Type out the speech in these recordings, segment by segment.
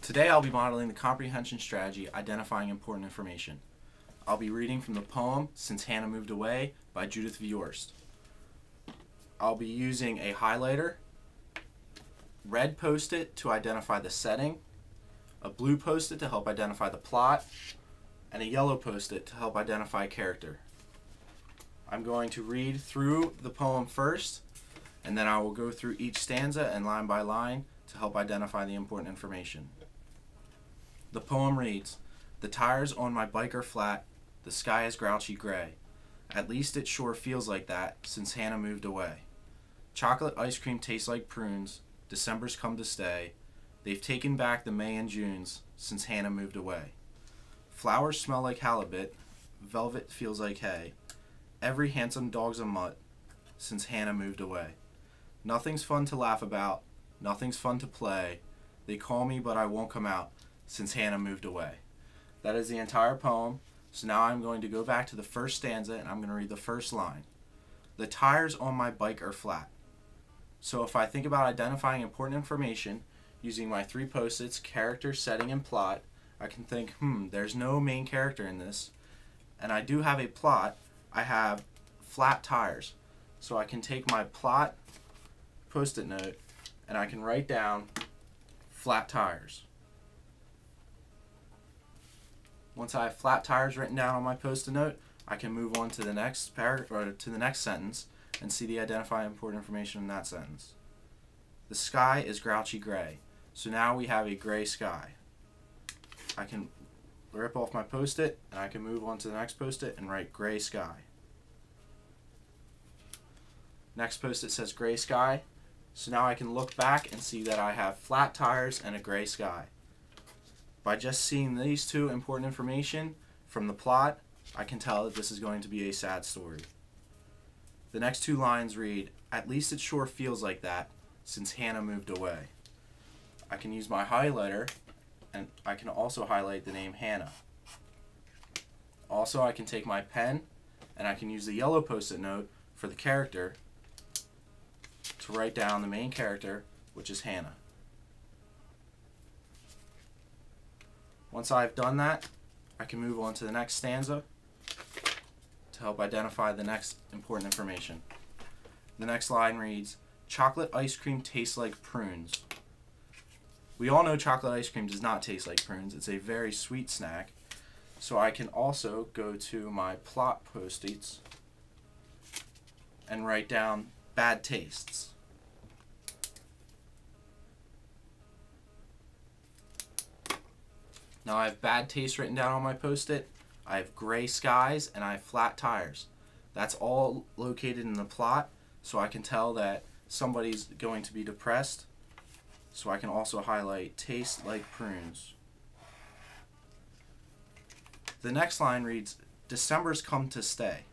Today I'll be modeling the comprehension strategy identifying important information. I'll be reading from the poem Since Hannah Moved Away by Judith Viorst. I'll be using a highlighter, red post-it to identify the setting, a blue post-it to help identify the plot, and a yellow post-it to help identify a character. I'm going to read through the poem first, and then I will go through each stanza and line by line to help identify the important information. The poem reads, "The tires on my bike are flat, the sky is grouchy gray. At least it sure feels like that since Hannah moved away. Chocolate ice cream tastes like prunes, December's come to stay. They've taken back the May and Junes since Hannah moved away. Flowers smell like halibut, velvet feels like hay. Every handsome dog's a mutt since Hannah moved away. Nothing's fun to laugh about, nothing's fun to play. They call me but I won't come out since Hannah moved away." That is the entire poem. So now I'm going to go back to the first stanza and I'm going to read the first line. "The tires on my bike are flat." So if I think about identifying important information using my three post-its, character, setting, and plot, I can think, there's no main character in this. And I do have a plot. I have flat tires. So I can take my plot post-it note and I can write down flat tires. Once I have flat tires written down on my post-it note, I can move on to the next paragraph or to the next sentence and see the identifying important information in that sentence. The sky is grouchy gray. So now we have a gray sky. I can rip off my post-it and I can move on to the next post-it and write gray sky. Next post-it says gray sky. So now I can look back and see that I have flat tires and a gray sky. By just seeing these two important information from the plot, I can tell that this is going to be a sad story. The next two lines read, "At least it sure feels like that since Hannah moved away." I can use my highlighter and I can also highlight the name Hannah. Also, I can take my pen and I can use the yellow post-it note for the character to write down the main character, which is Hannah. Once I've done that, I can move on to the next stanza to help identify the next important information. The next line reads, "Chocolate ice cream tastes like prunes." We all know chocolate ice cream does not taste like prunes. It's a very sweet snack. So I can also go to my plot post-its and write down bad tastes. Now I have bad taste written down on my post-it, I have gray skies, and I have flat tires. That's all located in the plot, so I can tell that somebody's going to be depressed. So I can also highlight taste like prunes. The next line reads, "December's come to stay."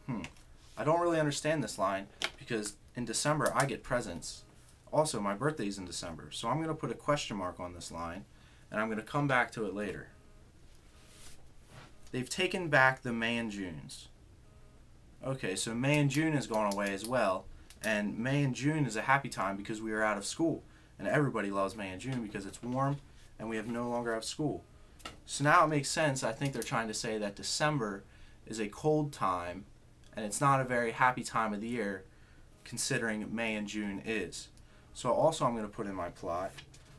I don't really understand this line because in December I get presents. Also, my birthday's in December, so I'm going to put a question mark on this line. And I'm going to come back to it later. They've taken back the May and Junes. Okay, so May and June has gone away as well. And May and June is a happy time because we are out of school. And everybody loves May and June because it's warm and we have no longer have school. So now it makes sense. I think they're trying to say that December is a cold time and it's not a very happy time of the year considering May and June is. So also I'm going to put in my plot,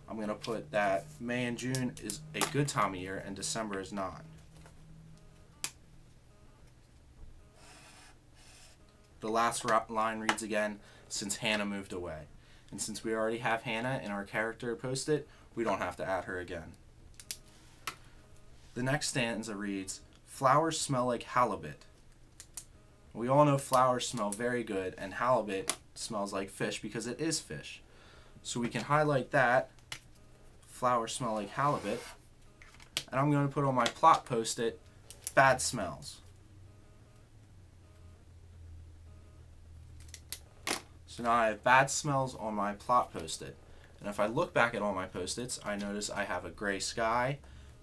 I'm going to put that May and June is a good time of year and December is not. The last line reads again, "Since Hannah moved away." And since we already have Hannah in our character post-it, we don't have to add her again. The next stanza reads, "Flowers smell like halibut." We all know flowers smell very good and halibut smells like fish because it is fish. So we can highlight that. Flowers smell like halibut. And I'm going to put on my plot post-it, "Bad smells." So now I have bad smells on my plot post-it. And if I look back at all my post-its, I notice I have a gray sky,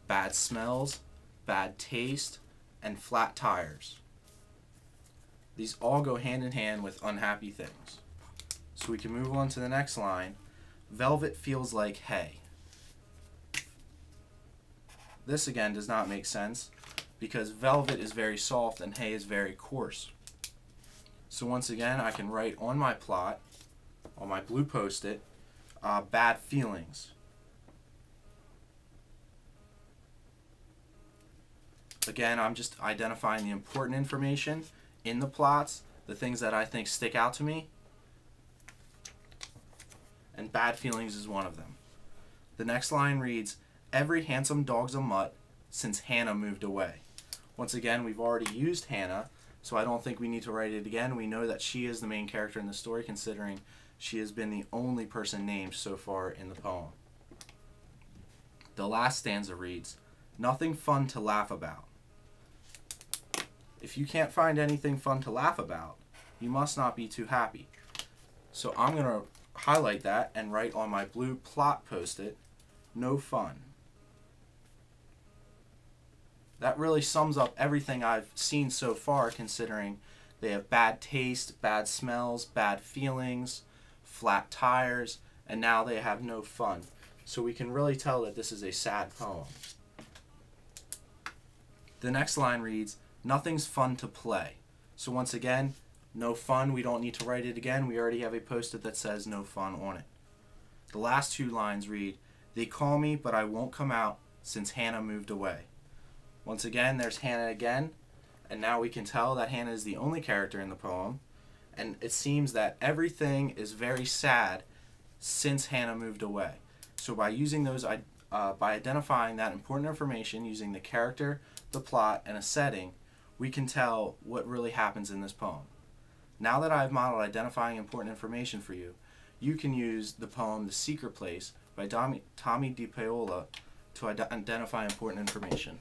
bad smells, bad taste, and flat tires. These all go hand in hand with unhappy things. So we can move on to the next line. "Velvet feels like hay." this again does not make sense because velvet is very soft and hay is very coarse. So once again, I can write on my plot, on my blue post-it, bad feelings. Again, I'm just identifying the important information in the plots, the things that I think stick out to me, and bad feelings is one of them. The next line reads, "Every handsome dog's a mutt since Hannah moved away." Once again, we've already used Hannah, so I don't think we need to write it again. We know that she is the main character in the story, considering she has been the only person named so far in the poem. The last stanza reads, "Nothing fun to laugh about." If you can't find anything fun to laugh about, you must not be too happy. So I'm going to highlight that and write on my blue plot post-it, "No fun." That really sums up everything I've seen so far, considering they have bad taste, bad smells, bad feelings, flat tires, and now they have no fun. So we can really tell that this is a sad poem. The next line reads, "Nothing's fun to play." So once again, no fun, we don't need to write it again. We already have a post-it that says no fun on it. The last two lines read, "They call me, but I won't come out since Hannah moved away." Once again, there's Hannah again, and now we can tell that Hannah is the only character in the poem, and it seems that everything is very sad since Hannah moved away. So by using those, by identifying that important information using the character, the plot, and a setting, we can tell what really happens in this poem. Now that I've modeled identifying important information for you, you can use the poem "The Secret Place" by Tommy DiPaola to identify important information.